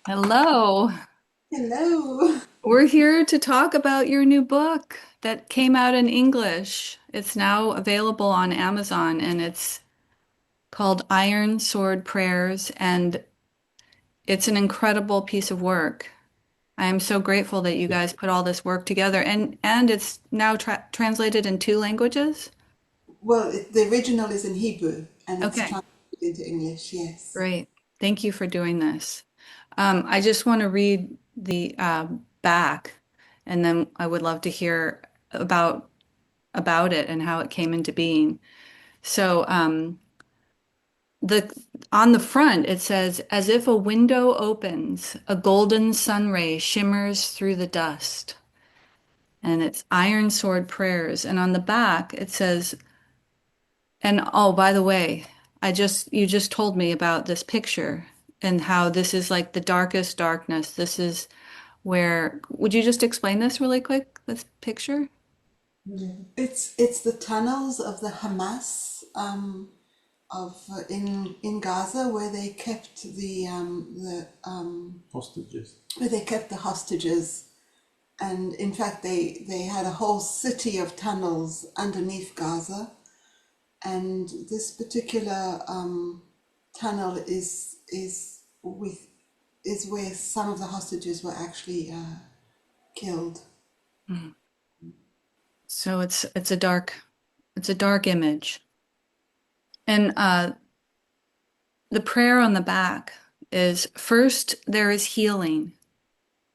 Hello. Hello. We're here to talk about your new book that came out in English. It's now available on Amazon and it's called Iron Sword Prayers, and it's an incredible piece of work. I am so grateful that you guys put all this work together, and it's now translated in two languages. Well, the original is in Hebrew and it's Okay, translated into English, yes. great. Thank you for doing this. I just want to read the back, and then I would love to hear about it and how it came into being. So the on the front it says, "As if a window opens, a golden sun ray shimmers through the dust." And it's Iron Sword Prayers. And on the back it says, and oh, by the way, you just told me about this picture and how this is like the darkest darkness. This is where, would you just explain this really quick, this picture? Yeah. It's the tunnels of the Hamas of in Gaza where they kept the Hostages. where they kept the hostages, and in fact they had a whole city of tunnels underneath Gaza, and this particular tunnel is where some of the hostages were actually killed. Mm. So it's a dark image. And the prayer on the back is, first there is healing,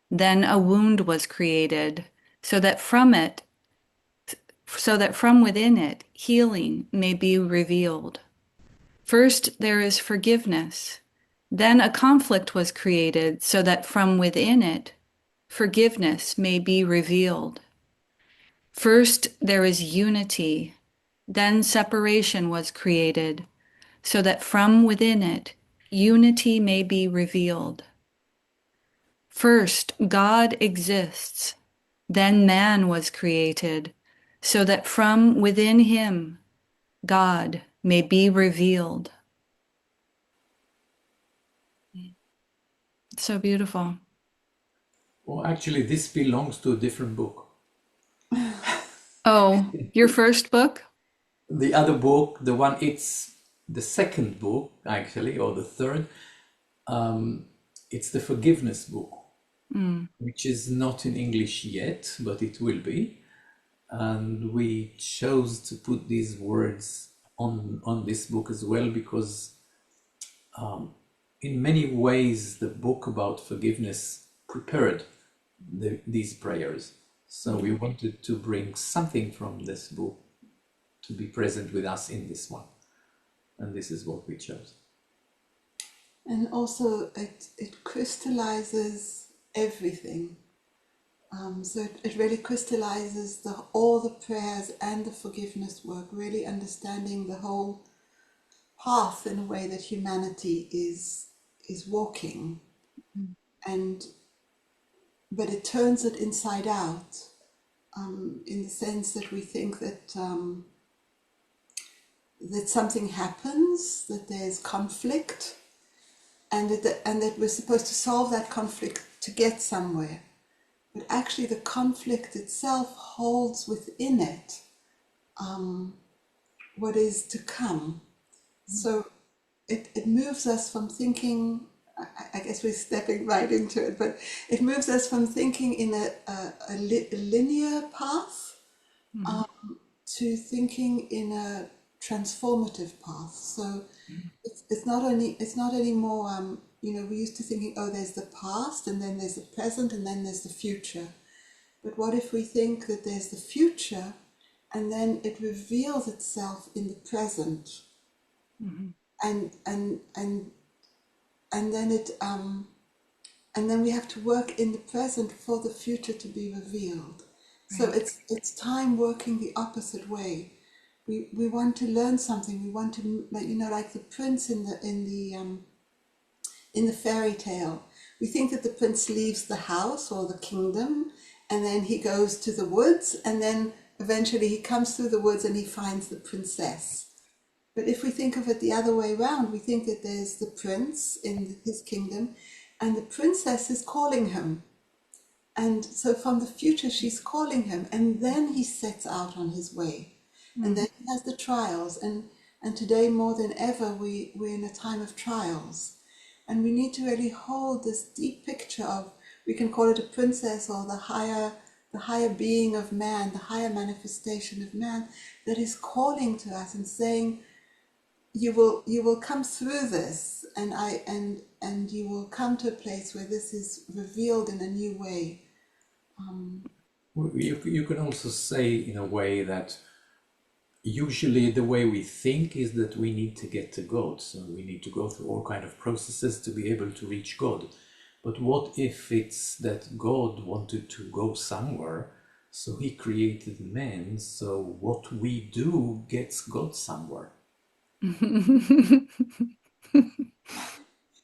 then a wound was created, so that from it, so that from within it, healing may be revealed. First there is forgiveness, then a conflict was created, so that from within it, forgiveness may be revealed. First there is unity, then separation was created, so that from within it, unity may be revealed. First, God exists, then man was created, so that from within him, God may be revealed. So beautiful. Well, actually, this belongs to a different book. Oh, your first book? The other book, the one, it's the second book, actually, or the third, it's the forgiveness book, Mm, which is not in English yet, but it will be. And we chose to put these words on this book as well because in many ways the book about forgiveness prepared these prayers. So we wanted to bring something from this book to be present with us in this one. And this is what we chose. And also, it crystallizes everything. So it really crystallizes all the prayers and the forgiveness work, really understanding the whole path in a way that humanity is walking, and but it turns it inside out, in the sense that we think that something happens, that there's conflict, and that we're supposed to solve that conflict to get somewhere. But actually, the conflict itself holds within it what is to come. So it moves us from thinking, I guess we're stepping right into it, but it moves us from thinking in a linear path mhm, to thinking in a transformative path. So it's not anymore. We used to thinking, oh, there's the past, and then there's the present, and then there's the future. But what if we think that there's the future, and then it reveals itself in the present, mhm. and and then and then we have to work in the present for the future to be revealed. So Right. it's time working the opposite way. We want to learn something. We want to, like the prince in the fairy tale. We think that the prince leaves the house or the kingdom, and then he goes to the woods, and then eventually he comes through the woods and he finds the princess. But if we think of it the other way around, we think that there's the prince in his kingdom, and the princess is calling him. And so from the future, she's calling him, and then he sets out on his way. And then he has the trials. And today, more than ever, we're in a time of trials. And we need to really hold this deep picture of, we can call it a princess or the higher being of man, the higher manifestation of man that is calling to us and saying, you will come through this, and you will come to a place where this is revealed in a new way. You can also say in a way that usually the way we think is that we need to get to God, so we need to go through all kind of processes to be able to reach God. But what if it's that God wanted to go somewhere, so he created man, so what we do gets God somewhere?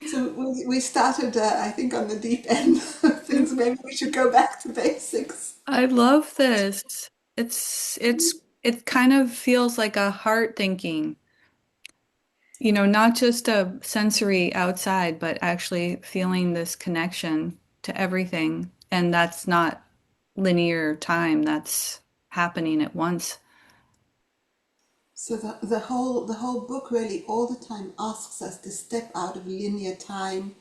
So we started, I think, on the deep end of things. Maybe we should go back to basics. I love this. It kind of feels like a heart thinking, not just a sensory outside, but actually feeling this connection to everything. And that's not linear time, that's happening at once. So the whole book really all the time asks us to step out of linear time,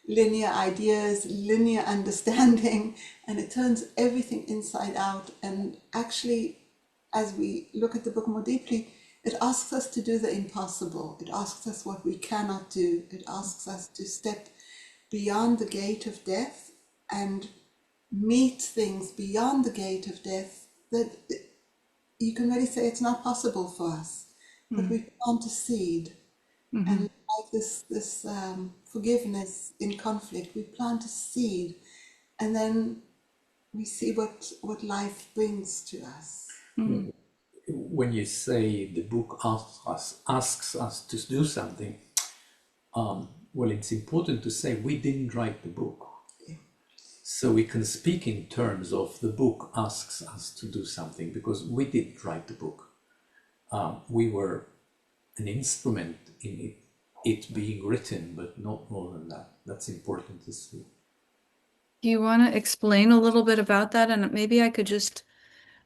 linear ideas, linear understanding, and it turns everything inside out. And actually, as we look at the book more deeply, it asks us to do the impossible. It asks us what we cannot do. It asks us to step beyond the gate of death and meet things beyond the gate of death that you can really say it's not possible for us. But we plant a seed, and Mm-hmm. like this forgiveness in conflict, we plant a seed, and then we see what life brings to us. Mm-hmm. When you say the book asks us to do something, well, it's important to say we didn't write the book. So we can speak in terms of the book asks us to do something because we didn't write the book. We were an instrument in it being written, but not more than that. That's important to see. Do you want to explain a little bit about that? And maybe I could just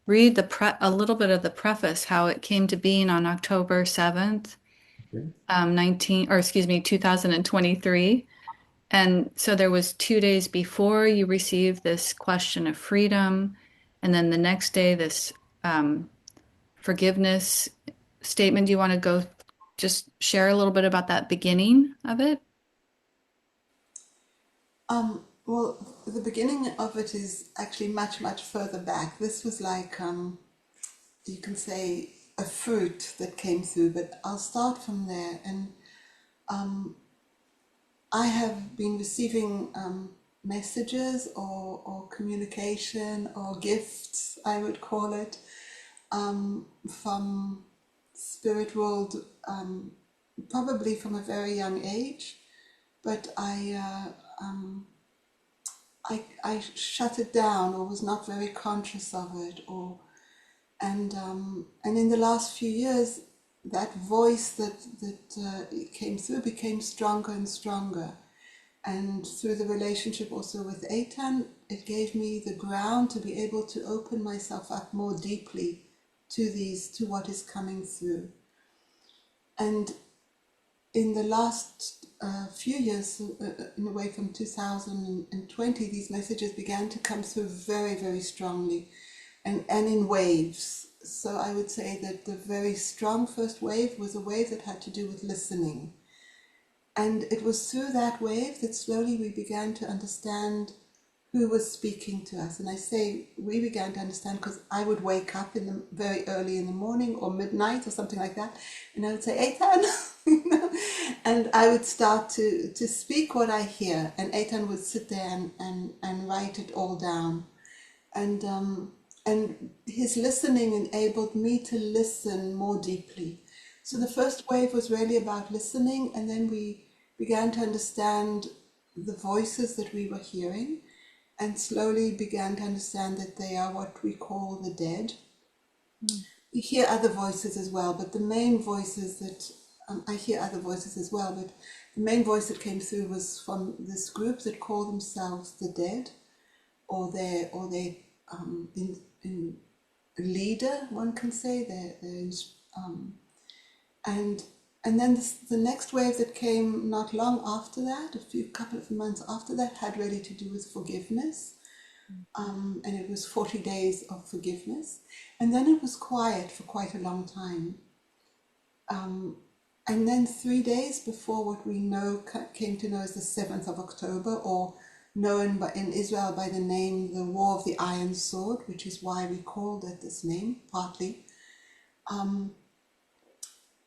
read a little bit of the preface, how it came to being on October 7th, Okay? 2023. And so there was 2 days before you received this question of freedom, and then the next day this forgiveness statement. Do you want to go just share a little bit about that beginning of it? Well, the beginning of it is actually much, much further back. This was like, you can say, a fruit that came through, but I'll start from there. And I have been receiving messages or communication or gifts, I would call it, from spirit world, probably from a very young age. But I shut it down or was not very conscious of it, and in the last few years, that voice that came through became stronger and stronger. And through the relationship also with Eytan, it gave me the ground to be able to open myself up more deeply to what is coming through. And in the last few years, in a way from 2020, these messages began to come through very, very strongly and in waves. So I would say that the very strong first wave was a wave that had to do with listening. And it was through that wave that slowly we began to understand who was speaking to us. And I say we began to understand because I would wake up very early in the morning or midnight or something like that, and I would say, Eytan, and I would start to speak what I hear, and Eytan would sit there and write it all down. And his listening enabled me to listen more deeply. So the first wave was really about listening, and then we began to understand the voices that we were hearing, and slowly began to understand that they are what we call the dead. We hear other voices as well, but the main voices that I hear other voices as well, but the main voice that came through was from this group that call themselves the Dead, or their in leader, one can say, and then the next wave that came not long after that, couple of months after that, had really to do with forgiveness, and it was 40 days of forgiveness, and then it was quiet for quite a long time. And then 3 days before what we came to know as the 7th of October, or known in Israel by the name the War of the Iron Sword, which is why we called it this name, partly,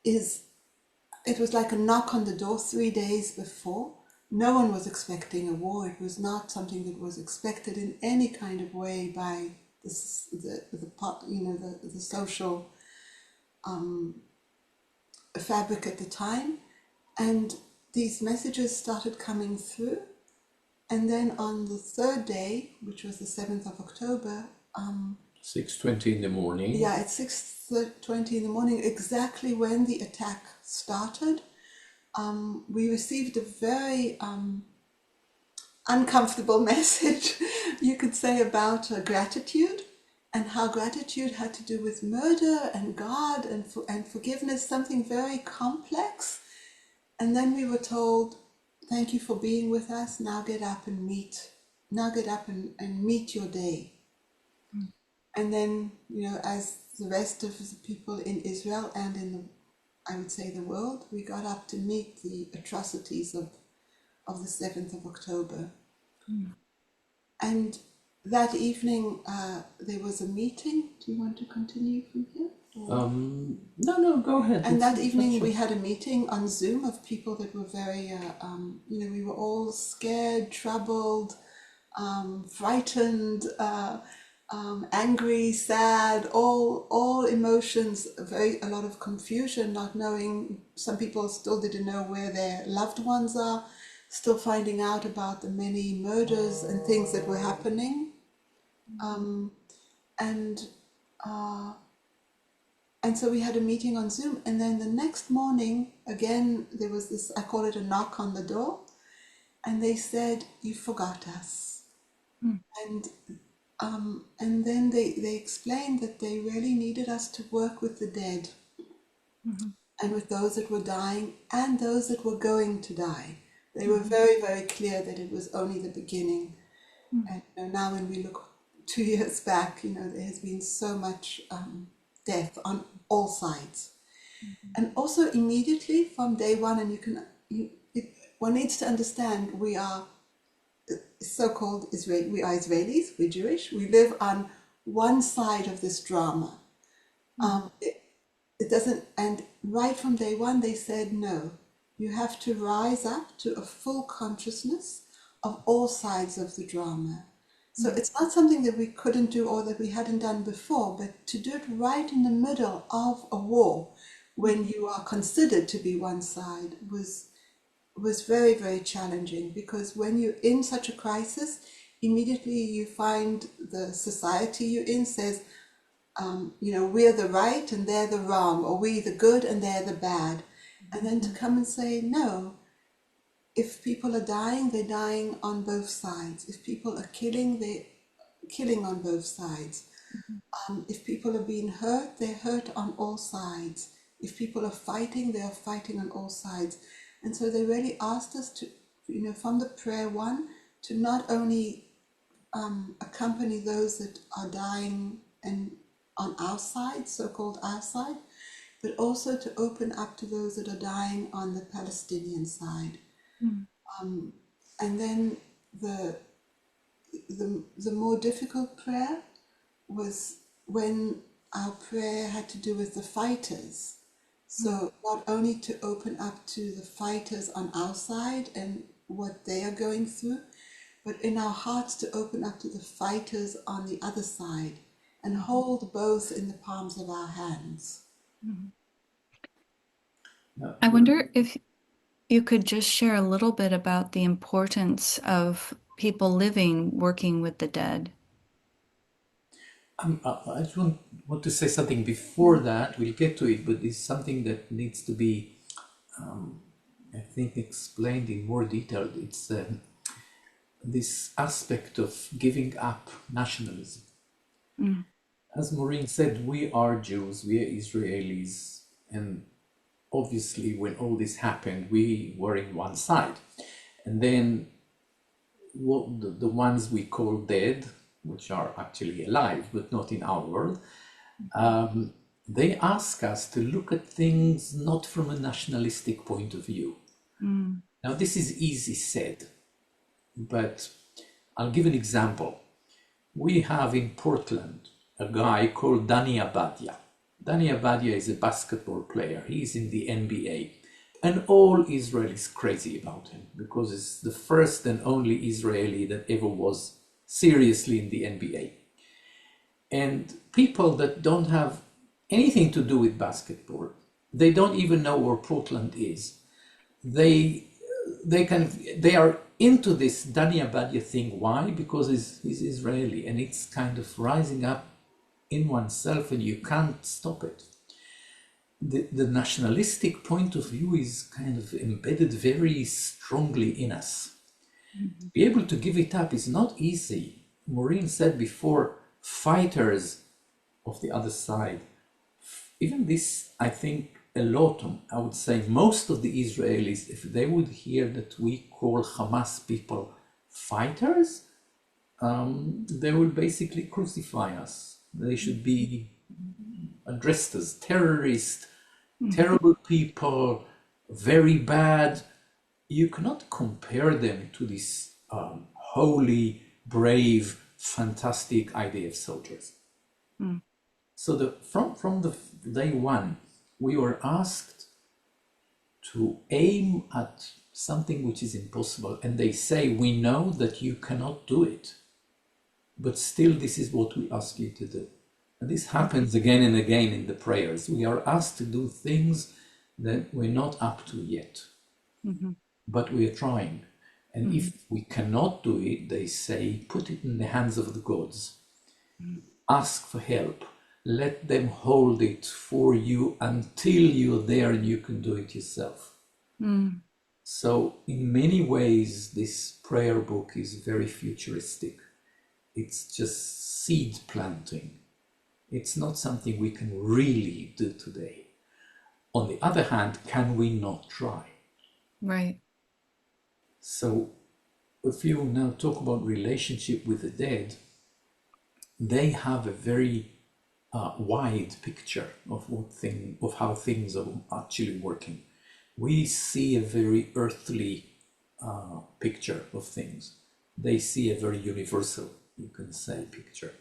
it was like a knock on the door 3 days before. No one was expecting a war. It was not something that was expected in any kind of way by the social fabric at the time. And these messages started coming through. And then on the third day, which was the 7th of October, 6:20 in the morning. Yeah, at 6:20 in the morning, exactly when the attack started, we received a very uncomfortable message, you could say, about gratitude, and how gratitude had to do with murder and God and forgiveness, something very complex. And then we were told, thank you for being with us, now get up and meet. Now get up and meet your day. And then, as the rest of the people in Israel and I would say, the world, we got up to meet the atrocities of the 7th of October. And that evening, there was a meeting. Do you want to continue from here? No, go ahead. And that evening we had a meeting on Zoom of people that were very, we were all scared, troubled, frightened, angry, sad, all emotions, a lot of confusion, not knowing. Some people still didn't know where their loved ones are, still finding out about the many murders and things that were happening. And so we had a meeting on Zoom, and then the next morning, again, there was this, I call it a knock on the door, and they said, you forgot us. And then they explained that they really needed us to work with the dead, and with those that were dying and those that were going to die. They were very, very clear that it was only the beginning. And now when we look 2 years back, there has been so much death on all sides. And also immediately from day one, and one needs to understand, we are so-called Israel. We are Israelis. We're Jewish. We live on one side of this drama. It doesn't. And right from day one, they said no. You have to rise up to a full consciousness of all sides of the drama. So it's not something that we couldn't do or that we hadn't done before, but to do it right in the middle of a war, when you are considered to be one side, was very, very challenging, because when you're in such a crisis, immediately you find the society you're in says, we're the right and they're the wrong, or we're the good and they're the bad. And then to come and say, no, if people are dying, they're dying on both sides. If people are killing, they're killing on both sides. If people are being hurt, they're hurt on all sides. If people are fighting, they are fighting on all sides. And so they really asked us to, from the prayer one, to not only accompany those that are dying and on our side, so-called our side, but also to open up to those that are dying on the Palestinian side. And then the more difficult prayer was when our prayer had to do with the fighters. So not only to open up to the fighters on our side and what they are going through, but in our hearts to open up to the fighters on the other side and hold both in the palms of our hands. I wonder if you could just share a little bit about the importance of people living, working with the dead. I just want to say something before that. We'll get to it, but it's something that needs to be I think, explained in more detail. It's this aspect of giving up nationalism. Mm. As Maureen said, we are Jews, we are Israelis, and obviously when all this happened, we were in one side. And then what the ones we call dead, which are actually alive, but not in our world, they ask us to look at things not from a nationalistic point of view. Mm. Now, this is easy said, but I'll give an example. We have in Portland a guy called Dani Abadia. Dani Abadia is a basketball player. He's in the NBA. And all Israel is crazy about him because it's the first and only Israeli that ever was seriously in the NBA. And people that don't have anything to do with basketball, they don't even know where Portland is. They are into this Dani Abadia thing. Why? Because he's Israeli, and it's kind of rising up in oneself, and you can't stop it. The nationalistic point of view is kind of embedded very strongly in us. Mm-hmm. Be able to give it up is not easy. Maureen said before, fighters of the other side. Even this, I think, a lot, I would say most of the Israelis, if they would hear that we call Hamas people fighters, they will basically crucify us. They should be addressed as terrorists, terrible people, very bad. You cannot compare them to this holy, brave, fantastic idea of soldiers. Mm. So from the day one, we were asked to aim at something which is impossible, and they say, we know that you cannot do it, but still this is what we ask you to do. And this happens again and again in the prayers. We are asked to do things that we're not up to yet, Mm-hmm. but we are trying. And Mm-hmm. if we cannot do it, they say, put it in the hands of the gods. Mm-hmm. Ask for help. Let them hold it for you until you're there and you can do it yourself. Mm. So in many ways, this prayer book is very futuristic. It's just seed planting. It's not something we can really do today. On the other hand, can we not try? Right. So if you now talk about relationship with the dead, they have a very wide picture of how things are actually working. We see a very earthly picture of things. They see a very universal, you can say, picture.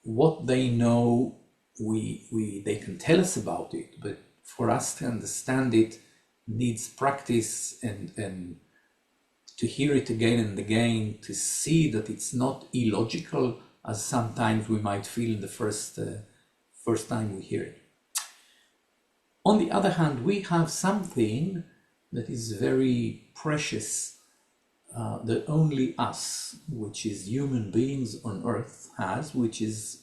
What they know, they can tell us about it, but for us to understand it needs practice and to hear it again and again, to see that it's not illogical as sometimes we might feel in the first time we hear it. On the other hand, we have something that is very precious, that only us, which is human beings on earth, has, which is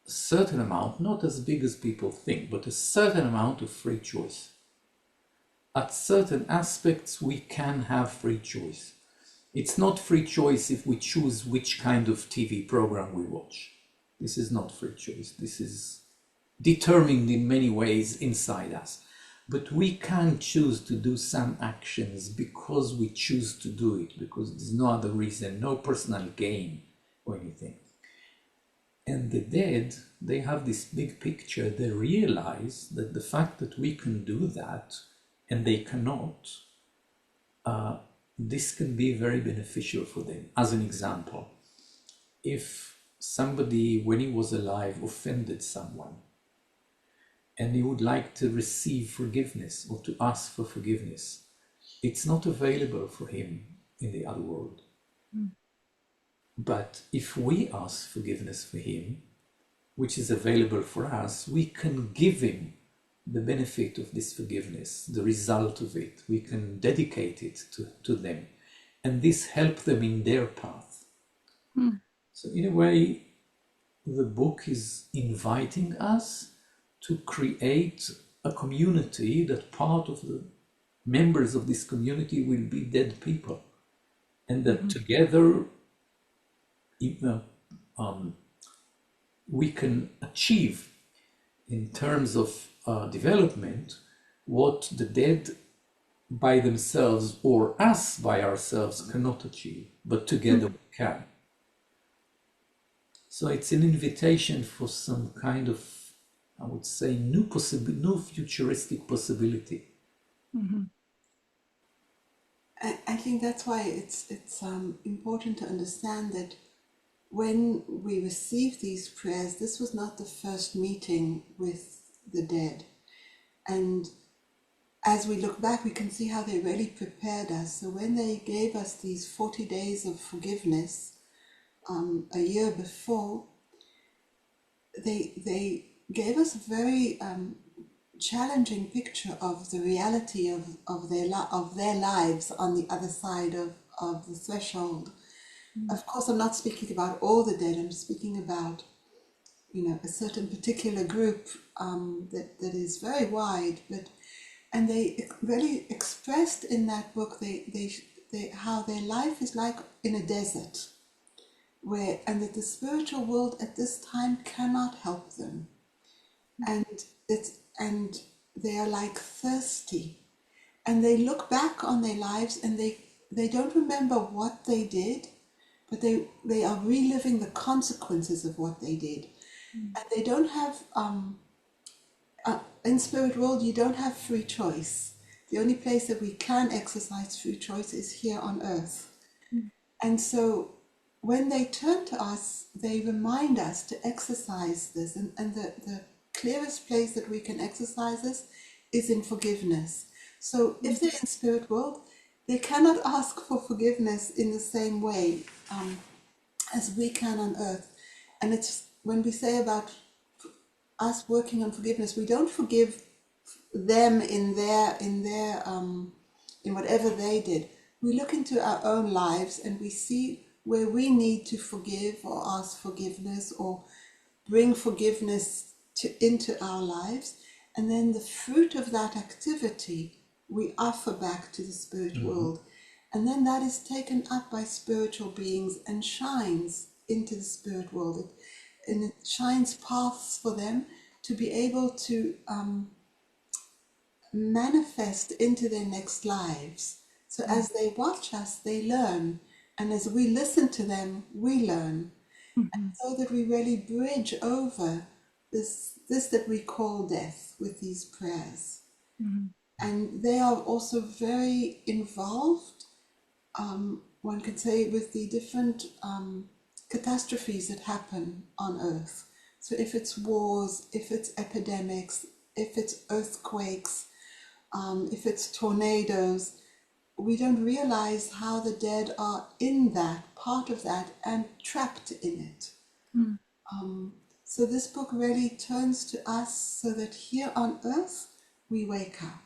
a certain amount, not as big as people think, but a certain amount of free choice. At certain aspects, we can have free choice. It's not free choice if we choose which kind of TV program we watch. This is not free choice. This is determined in many ways inside us. But we can choose to do some actions because we choose to do it, because there's no other reason, no personal gain or anything. And the dead, they have this big picture. They realize that the fact that we can do that and they cannot, this can be very beneficial for them. As an example, if somebody, when he was alive, offended someone, and he would like to receive forgiveness or to ask for forgiveness, it's not available for him in the other world. Mm. But if we ask forgiveness for him, which is available for us, we can give him the benefit of this forgiveness, the result of it. We can dedicate it to them, and this helps them in their path. Mm. So in a way, the book is inviting us to create a community that part of the members of this community will be dead people, and that together we can achieve in terms of development what the dead by themselves or us by ourselves cannot achieve, but together we can. So it's an invitation for some kind of, I would say, new futuristic possibility. I think that's why it's important to understand that when we receive these prayers, this was not the first meeting with the dead. And as we look back, we can see how they really prepared us. So when they gave us these 40 days of forgiveness a year before, they gave us a very challenging picture of the reality of their lives on the other side of the threshold. Of course, I'm not speaking about all the dead. I'm speaking about, a certain particular group that is very wide. And they really expressed in that book how their life is like in a desert, and that the spiritual world at this time cannot help them, and they are like thirsty, and they look back on their lives and they don't remember what they did, but they are reliving the consequences of what they did. And they don't have in spirit world, you don't have free choice. The only place that we can exercise free choice is here on earth. And so when they turn to us, they remind us to exercise this. And the clearest place that we can exercise this is in forgiveness. So if they're in spirit world, they cannot ask for forgiveness in the same way as we can on earth. And it's when we say about us working on forgiveness, we don't forgive them in whatever they did. We look into our own lives and we see where we need to forgive or ask forgiveness or bring forgiveness into our lives, and then the fruit of that activity we offer back to the spirit world, and then that is taken up by spiritual beings and shines into the spirit world. And it shines paths for them to be able to manifest into their next lives. So as they watch us, they learn. And as we listen to them, we learn. And so that we really bridge over this that we call death with these prayers. And they are also very involved, one could say, with the different catastrophes that happen on earth. So if it's wars, if it's epidemics, if it's earthquakes, if it's tornadoes, we don't realize how the dead are in that, part of that, and trapped in it. So this book really turns to us so that here on earth we wake up.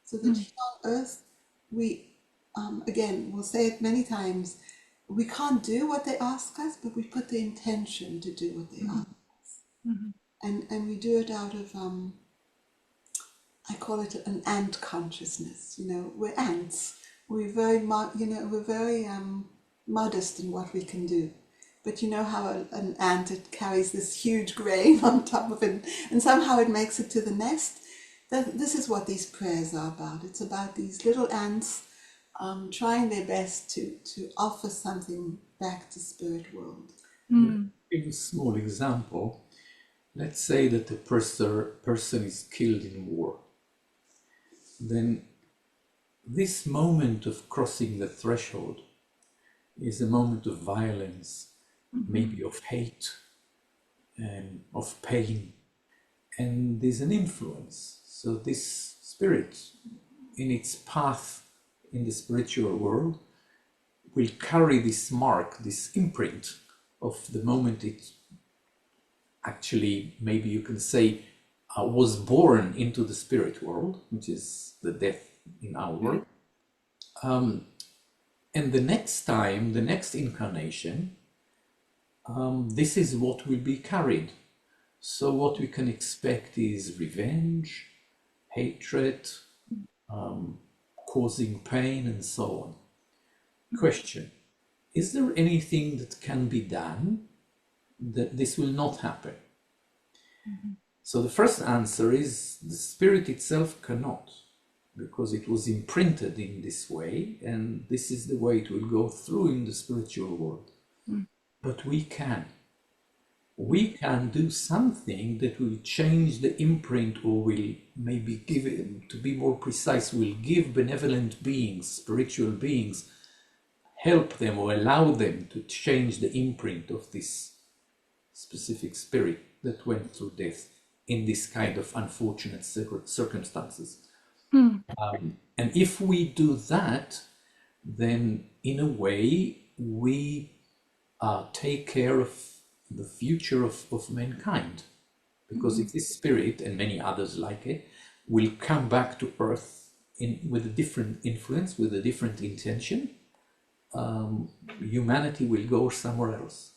So that here on earth we, again, we'll say it many times, we can't do what they ask us, but we put the intention to do what they ask us. And we do it out of, I call it an ant consciousness. We're ants. We're very, we're very modest in what we can do. But you know how an ant, it carries this huge grain on top of it, and somehow it makes it to the nest. This is what these prayers are about. It's about these little ants trying their best to offer something back to spirit world. Give a small example. Let's say that a person is killed in war. Then this moment of crossing the threshold is a moment of violence, maybe of hate and of pain. And there's an influence. So this spirit, in its path in the spiritual world, will carry this mark, this imprint of the moment it actually, maybe you can say, was born into the spirit world, which is the death in our world. And the next time, the next incarnation, this is what will be carried. So what we can expect is revenge, hatred, causing pain, and so on. Question: is there anything that can be done that this will not happen? So the first answer is the spirit itself cannot, because it was imprinted in this way, and this is the way it will go through in the spiritual world. But we can. We can do something that will change the imprint, or will maybe give it, to be more precise, will give benevolent beings, spiritual beings, help them or allow them to change the imprint of this specific spirit that went through death in this kind of unfortunate circumstances. And if we do that, then in a way we take care of the future of mankind. Because if this spirit, and many others like it, will come back to earth with a different influence, with a different intention, humanity will go somewhere else.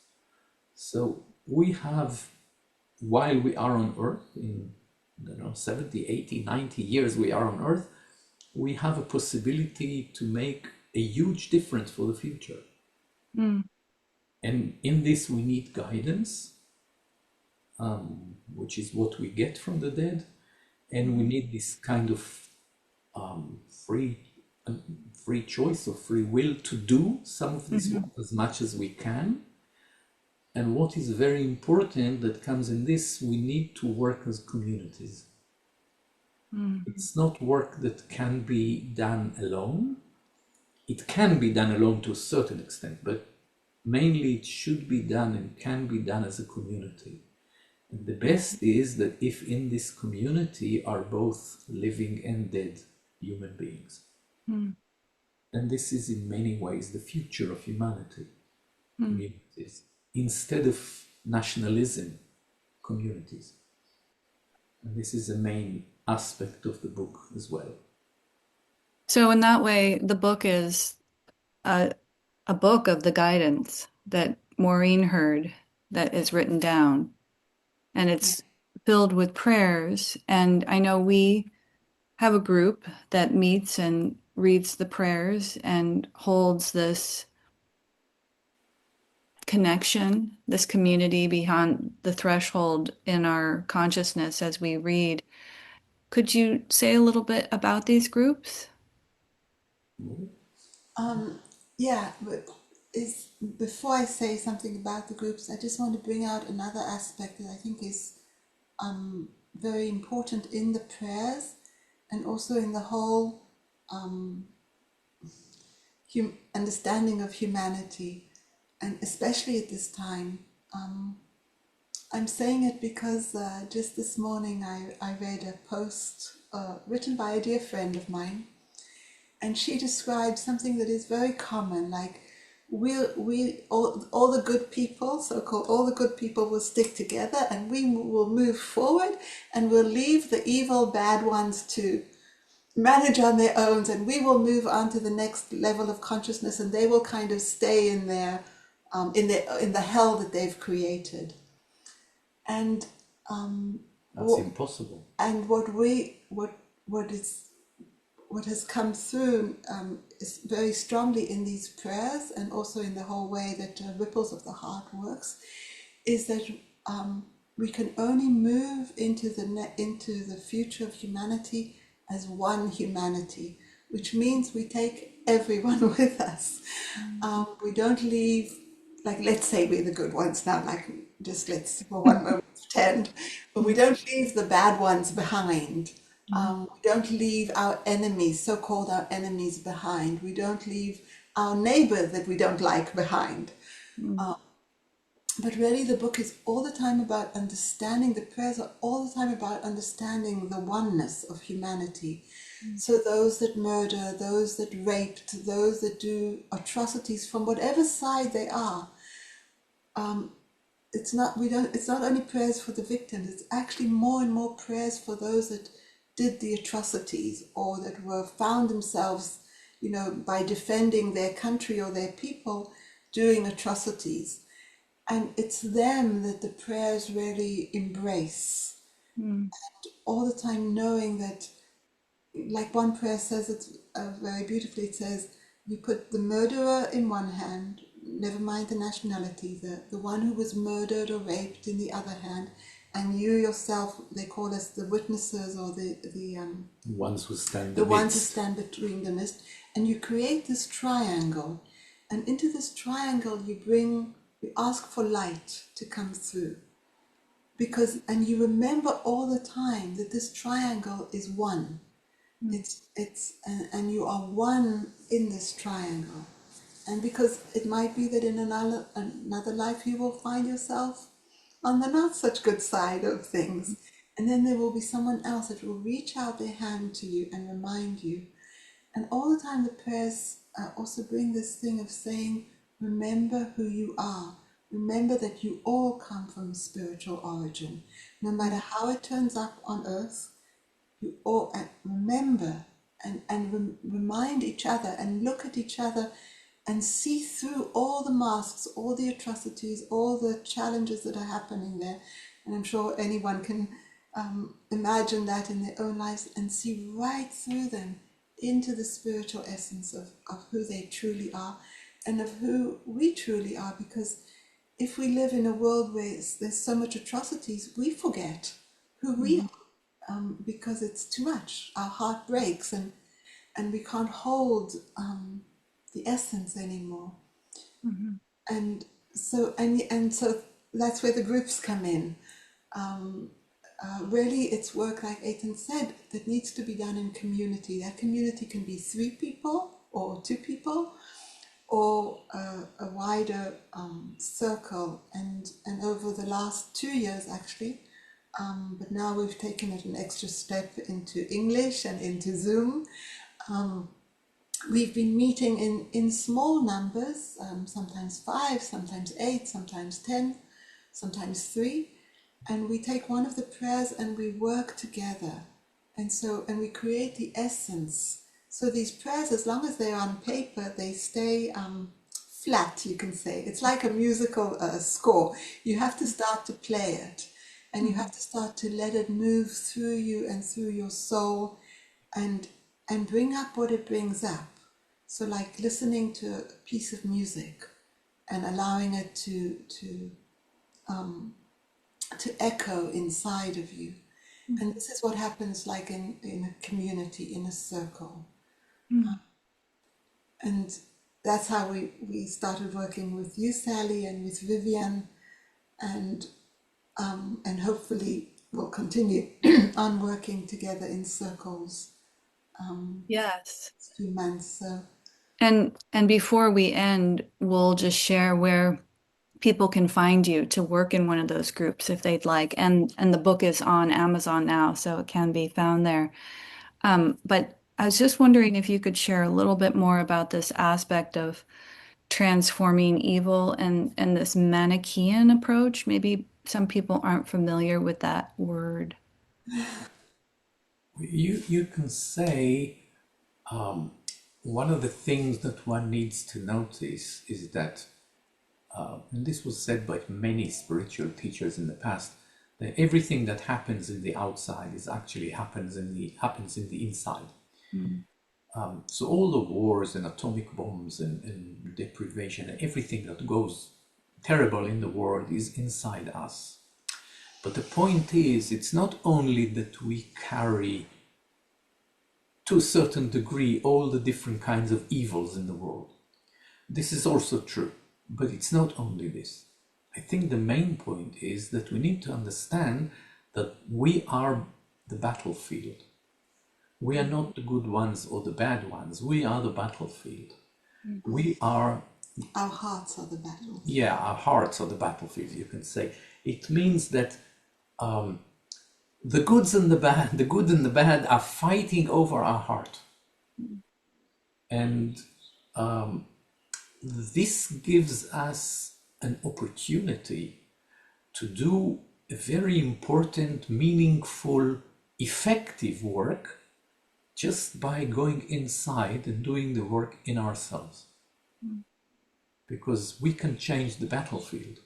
So we have, while we are on earth, in 70, 80, 90 years we are on earth, we have a possibility to make a huge difference for the future. And in this we need guidance, which is what we get from the dead, and we need this kind of free choice or free will to do some of this work as much as we can. And what is very important that comes in this, we need to work as communities. It's not work that can be done alone. It can be done alone to a certain extent, but mainly it should be done and can be done as a community. And the best is that if in this community are both living and dead human beings. And this is in many ways the future of humanity, communities. Instead of nationalism, communities. And this is a main aspect of the book as well. So in that way, the book is a book of the guidance that Maureen heard that is written down. And it's filled with prayers. And I know we have a group that meets and reads the prayers and holds this connection, this community beyond the threshold in our consciousness as we read. Could you say a little bit about these groups? Yeah, but before I say something about the groups, I just want to bring out another aspect that I think is very important in the prayers and also in the whole understanding of humanity, and especially at this time. I'm saying it because just this morning I read a post written by a dear friend of mine, and she described something that is very common, like all the good people, so-called all the good people, will stick together and we will move forward and we'll leave the evil bad ones to manage on their own, and we will move on to the next level of consciousness, and they will kind of stay in their in the hell that they've created. And That's impossible. And what has come through is very strongly in these prayers, and also in the whole way that Ripples of the Heart works, is that we can only move into the future of humanity as one humanity, which means we take everyone with us. We don't leave, like, let's say we're the good ones now, like, just let's for one moment pretend, but we don't leave the bad ones behind. We don't leave our enemies, so-called our enemies, behind. We don't leave our neighbor that we don't like behind. But really the book is all the time about understanding, the prayers are all the time about understanding the oneness of humanity. So those that murder, those that raped, those that do atrocities from whatever side they are, it's not only prayers for the victims, it's actually more and more prayers for those that did the atrocities, or that were found themselves, by defending their country or their people, doing atrocities. And it's them that the prayers really embrace. And all the time knowing that like one prayer says it very beautifully. It says, you put the murderer in one hand, never mind the nationality, the one who was murdered or raped in the other hand, and you yourself, they call us the witnesses, or Ones who stand the ones who amidst. stand between the mist, and you create this triangle, and into this triangle you ask for light to come through, and you remember all the time that this triangle is one. And you are one in this triangle. And because it might be that in another life you will find yourself on the not such good side of things. And then there will be someone else that will reach out their hand to you and remind you. And all the time the prayers also bring this thing of saying, remember who you are. Remember that you all come from a spiritual origin. No matter how it turns up on earth, you all remember and remind each other and look at each other and see through all the masks, all the atrocities, all the challenges that are happening there. And I'm sure anyone can imagine that in their own lives, and see right through them into the spiritual essence of who they truly are and of who we truly are. Because if we live in a world where there's so much atrocities, we forget who we are, because it's too much. Our heart breaks, and we can't hold the essence anymore. And so that's where the groups come in. Really, it's work, like Eytan said, that needs to be done in community. That community can be 3 people or 2 people, or a wider circle. And over the last 2 years, actually, but now we've taken it an extra step into English and into Zoom. We've been meeting in small numbers, sometimes 5, sometimes 8, sometimes 10, sometimes 3. And we take one of the prayers and we work together. And we create the essence. So these prayers, as long as they're on paper, they stay flat, you can say. It's like a musical score. You have to start to play it. And you have to start to let it move through you and through your soul, and bring up what it brings up. So like listening to a piece of music and allowing it to echo inside of you. And this is what happens like in a community, in a circle. And that's how we started working with you, Sally, and with Vivian, and hopefully we'll continue on working together in circles Yes. through months. So And before we end, we'll just share where people can find you to work in one of those groups if they'd like. And the book is on Amazon now, so it can be found there. But I was just wondering if you could share a little bit more about this aspect of transforming evil and this Manichaean approach. Maybe some people aren't familiar with that word. You can say one of the things that one needs to notice is that, and this was said by many spiritual teachers in the past, that everything that happens in the outside is actually happens in the inside. So all the wars and atomic bombs and deprivation and everything that goes terrible in the world is inside us. But the point is, it's not only that we carry to a certain degree all the different kinds of evils in the world. This is also true, but it's not only this. I think the main point is that we need to understand that we are the battlefield. We are not the good ones or the bad ones. We are the battlefield. We are... our hearts are the battle. Yeah, our hearts are the battlefield, you can say. It means that the good and the bad are fighting over our heart. And this gives us an opportunity to do a very important, meaningful, effective work just by going inside and doing the work in ourselves. Because we can change the battlefield.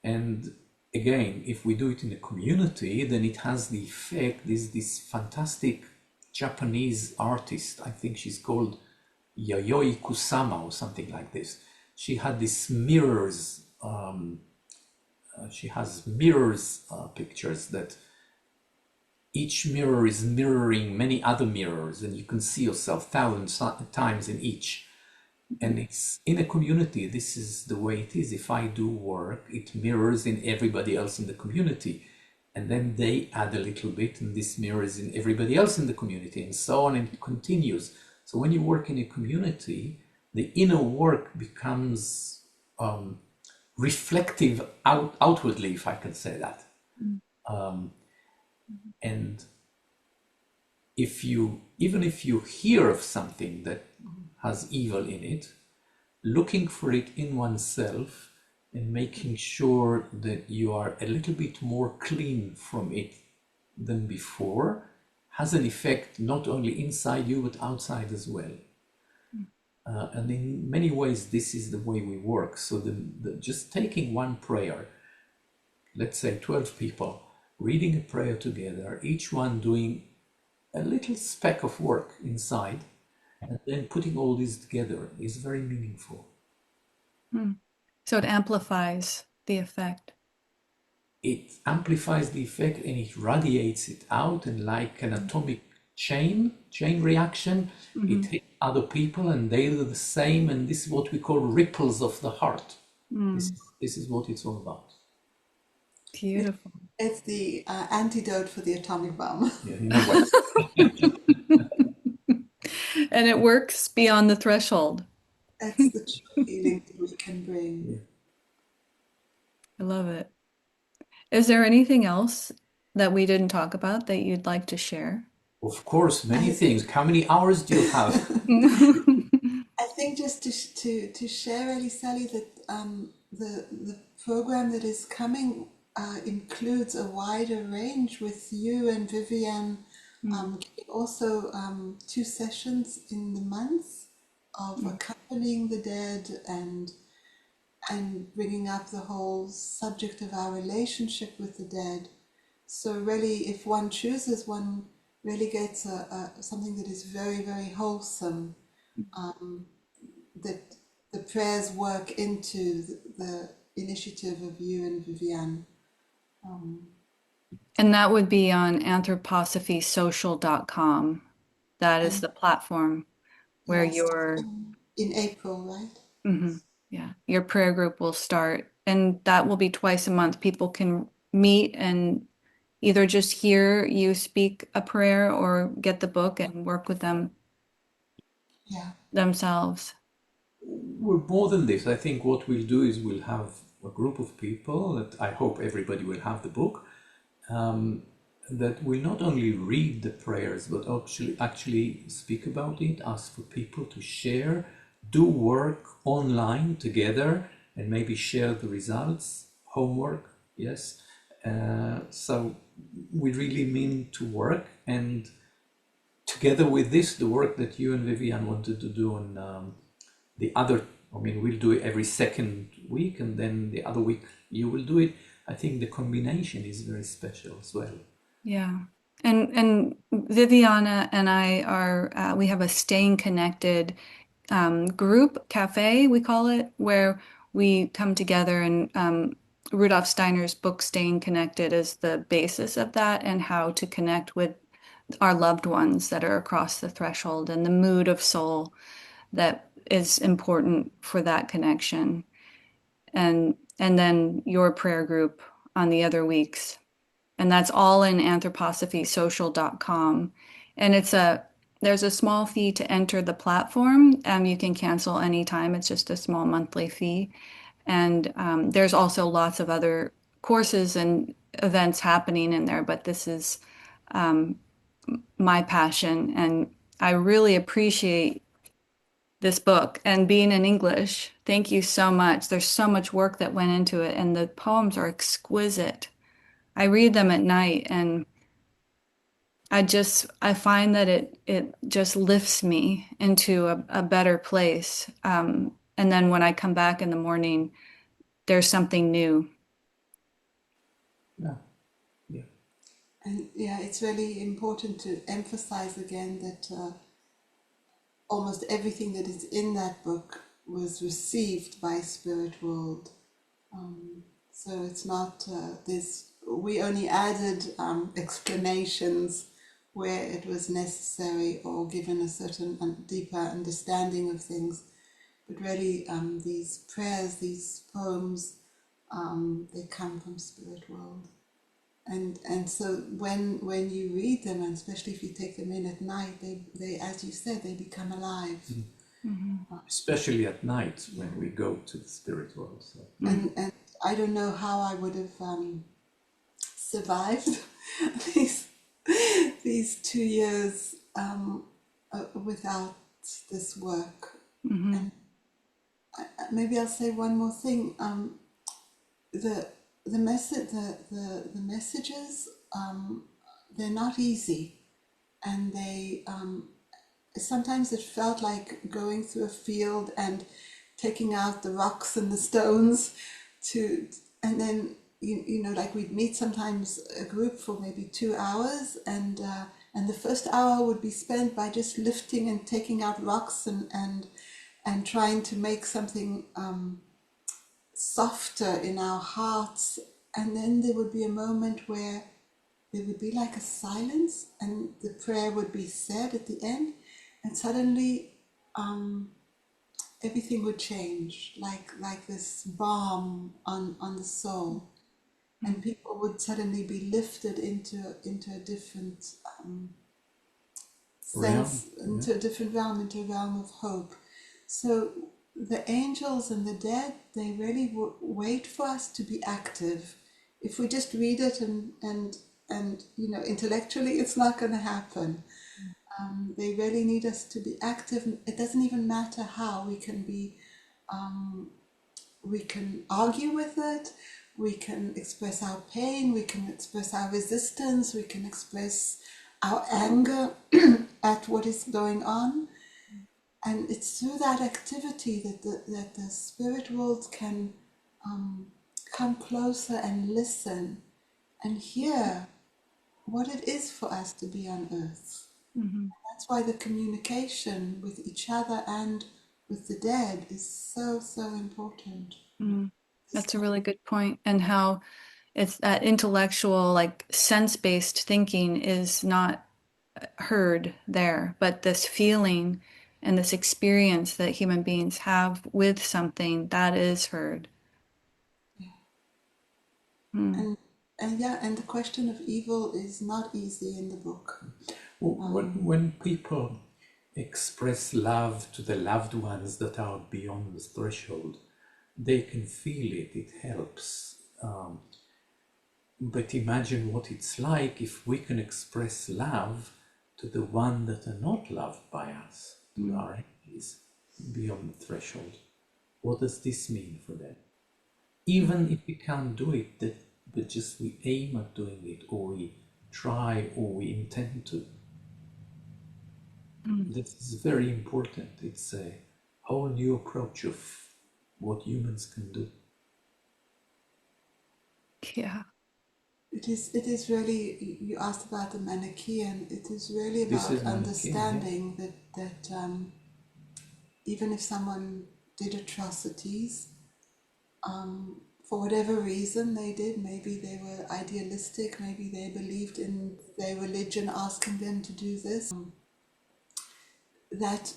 And again, if we do it in a community, then it has the effect, this fantastic Japanese artist. I think she's called Yayoi Kusama or something like this. She had these mirrors. She has mirrors pictures that each mirror is mirroring many other mirrors, and you can see yourself thousands of times in each. And it's in a community, this is the way it is. If I do work, it mirrors in everybody else in the community. And then they add a little bit, and this mirrors in everybody else in the community, and so on, and it continues. So when you work in a community, the inner work becomes reflective outwardly, if I can say that. And even if you hear of something that has evil in it, looking for it in oneself and making sure that you are a little bit more clean from it than before has an effect not only inside you but outside as well. And in many ways, this is the way we work. So just taking one prayer, let's say 12 people, reading a prayer together, each one doing a little speck of work inside, and then putting all this together is very meaningful. So it amplifies the effect. It amplifies the effect and it radiates it out, and like an atomic chain reaction, it hits other people and they do the same, and this is what we call ripples of the heart. This is what it's all about. Beautiful. It's the antidote for the atomic bomb. Yeah, in a way. And it works beyond the threshold. That's the true healing that we can bring. Yeah. I love it. Is there anything else that we didn't talk about that you'd like to share? Of course, many things. How many hours do you have? I think just to share, Ellie Sally, that the program that is coming includes a wider range with you and Vivian, also 2 sessions in the month of accompanying the dead and bringing up the whole subject of our relationship with the dead. So really, if one chooses, one really gets something that is very, very wholesome, that the prayers work into the initiative of you and Vivian. And that would be on Anthroposophy.Social.com. That is And the platform where yes, your in April, right? yeah, your prayer group will start. And that will be twice a month. People can meet and either just hear you speak a prayer or get the book and work with them Yeah. themselves. We're more than this. I think what we'll do is we'll have a group of people that I hope everybody will have the book, that will not only read the prayers but actually speak about it, ask for people to share, do work online together, and maybe share the results, homework. Yes. So we really mean to work, and together with this, the work that you and Vivian wanted to do on the other, I mean, we'll do it every second week, and then the other week you will do it. I think the combination is very special as well. Yeah. And Viviana and I are we have a staying connected group cafe, we call it, where we come together and Rudolf Steiner's book Staying Connected is the basis of that, and how to connect with our loved ones that are across the threshold and the mood of soul that is important for that connection. And then your prayer group on the other weeks. And that's all in Anthroposophy.Social.com. And there's a small fee to enter the platform. You can cancel anytime. It's just a small monthly fee. And there's also lots of other courses and events happening in there, but this is my passion. And I really appreciate this book and being in English. Thank you so much. There's so much work that went into it, and the poems are exquisite. I read them at night and I find that it just lifts me into a better place. And then when I come back in the morning, there's something new. Yeah, yeah. And yeah, it's really important to emphasize again that almost everything that is in that book was received by Spirit World. So it's not this. We only added explanations where it was necessary or given a certain deeper understanding of things. But really, these prayers, these poems, they come from Spirit World. And so when you read them, and especially if you take them in at night, they as you said, they become alive. Especially at night when we go to the spirit world. So. And I don't know how I would have survived these 2 years without this work. And maybe I'll say one more thing. The messages, they're not easy, and they sometimes it felt like going through a field and taking out the rocks and the stones to, and then you know, like we'd meet sometimes a group for maybe 2 hours, and the first hour would be spent by just lifting and taking out rocks and trying to make something softer in our hearts. And then there would be a moment where there would be like a silence, and the prayer would be said at the end, and suddenly everything would change, like this balm on the soul, and people would suddenly be lifted into a different sense, into a different realm, into a realm of hope. So the angels and the dead, they really wait for us to be active. If we just read it and you know, intellectually, it's not going to happen. They really need us to be active. It doesn't even matter how. We can be, we can argue with it. We can express our pain. We can express our resistance. We can express our anger at what is going on. And it's through that activity that the spirit world can come closer and listen and hear what it is for us to be on earth. That's why the communication with each other and with the dead is so, so important. That's a really good point. And how it's that intellectual, like sense-based thinking is not heard there, but this feeling and this experience that human beings have with something, that is heard. And yeah, and the question of evil is not easy in the book. When people express love to the loved ones that are beyond the threshold, they can feel it, it helps. But imagine what it's like if we can express love to the one that are not loved by us, to our enemies, beyond the threshold. What does this mean for them? Even if we can't do it, but just we aim at doing it, or we try, or we intend to. This is very important. It's a whole new approach of what humans can do. Yeah. It is really, you asked about the Manichaean, it is really This about is Manichaean, understanding that even if someone did atrocities, for whatever reason they did, maybe they were idealistic, maybe they believed in their religion asking them to do this, that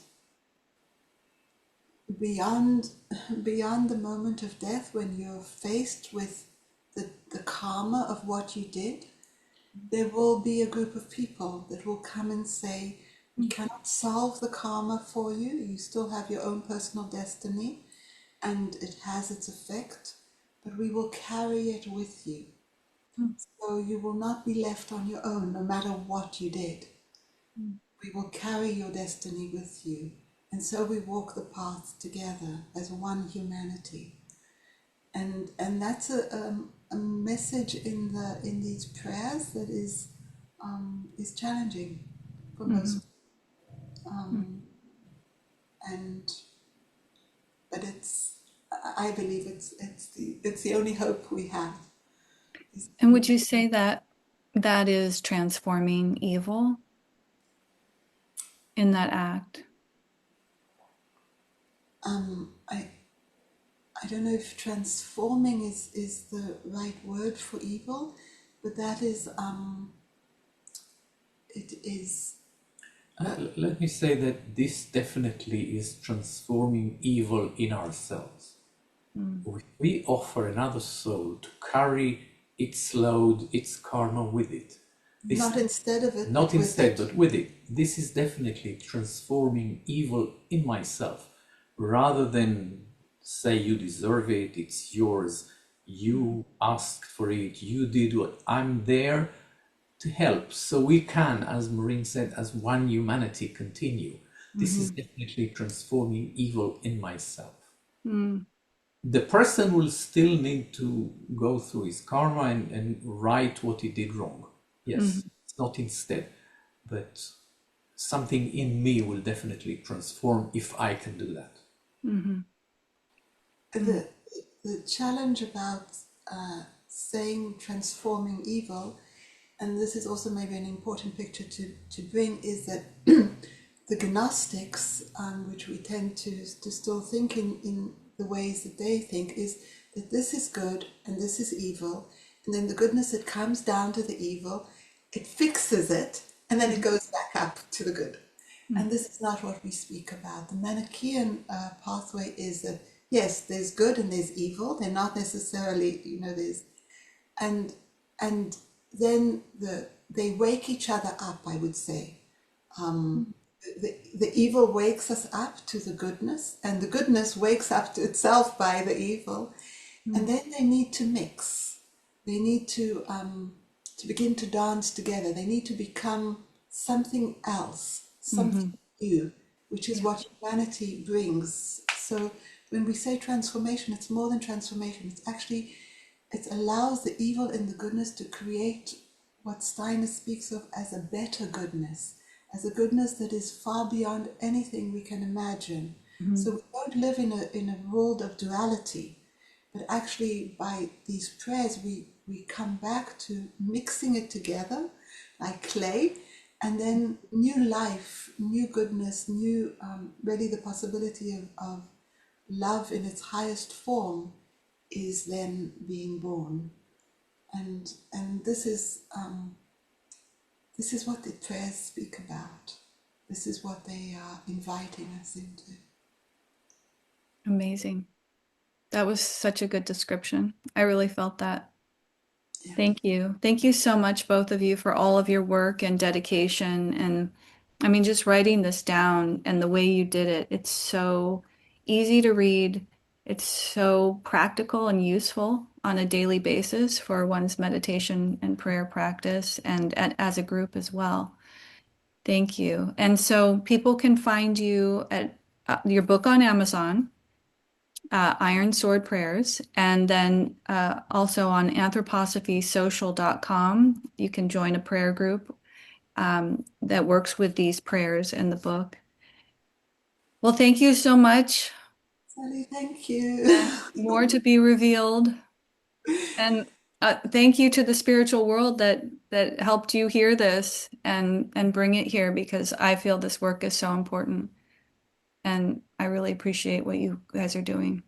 beyond beyond the moment of death, when you're faced with the karma of what you did, there will be a group of people that will come and say, we cannot solve the karma for you, you still have your own personal destiny and it has its effect, but we will carry it with you. So you will not be left on your own no matter what you did. We will carry your destiny with you. And so we walk the path together as one humanity. And that's a message in these prayers that is challenging for most. And but I believe it's the only hope we have. And would you say that that is transforming evil in that act. I don't know if transforming is the right word for evil, but that is it is. Let me say that this definitely is transforming evil in ourselves. We offer another soul to carry its load, its karma with it. Not instead of it, Not but with instead, it. but with it. This is definitely transforming evil in myself, rather than say you deserve it, it's yours, you asked for it, you did what. I'm there to help, so we can, as Maureen said, as one humanity continue. This is definitely transforming evil in myself. Mm. The person will still need to go through his karma and right what he did wrong. Yes, it's not instead, but something in me will definitely transform if I can do that. Mm-hmm. Mm-hmm. The challenge about saying transforming evil, and this is also maybe an important picture to bring, is that the Gnostics, which we tend to still think in the ways that they think, is that this is good and this is evil, and then the goodness that comes down to the evil, it fixes it, and then it goes back up to the good. And this is not what we speak about. The Manichaean pathway is that, yes, there's good and there's evil. They're not necessarily, there's, and and then they wake each other up, I would say. The evil wakes us up to the goodness, and the goodness wakes up to itself by the evil, and then they need to mix. They need to begin to dance together. They need to become something else, Mm-hmm. something new, which is Yeah. what humanity brings. So when we say transformation, it's more than transformation. It's actually, it allows the evil and the goodness to create what Steiner speaks of as a better goodness, as a goodness that is far beyond anything we can imagine. Mm-hmm. So we don't live in a world of duality, but actually by these prayers we come back to mixing it together like clay, and then new life, new goodness, new really the possibility of love in its highest form is then being born. And this is what the prayers speak about. This is what they are inviting us into. Amazing. That was such a good description. I really felt that. Yeah. Thank you. Thank you so much, both of you, for all of your work and dedication. And I mean, just writing this down and the way you did it, it's so easy to read. It's so practical and useful on a daily basis for one's meditation and prayer practice and as a group as well. Thank you. And so people can find you at your book on Amazon, Iron Sword Prayers, and then also on Anthroposophy.Social.com. You can join a prayer group that works with these prayers in the book. Well, thank you so much. Sally, thank you. And more to be revealed. And thank you to the spiritual world that helped you hear this and bring it here because I feel this work is so important. And I really appreciate what you guys are doing.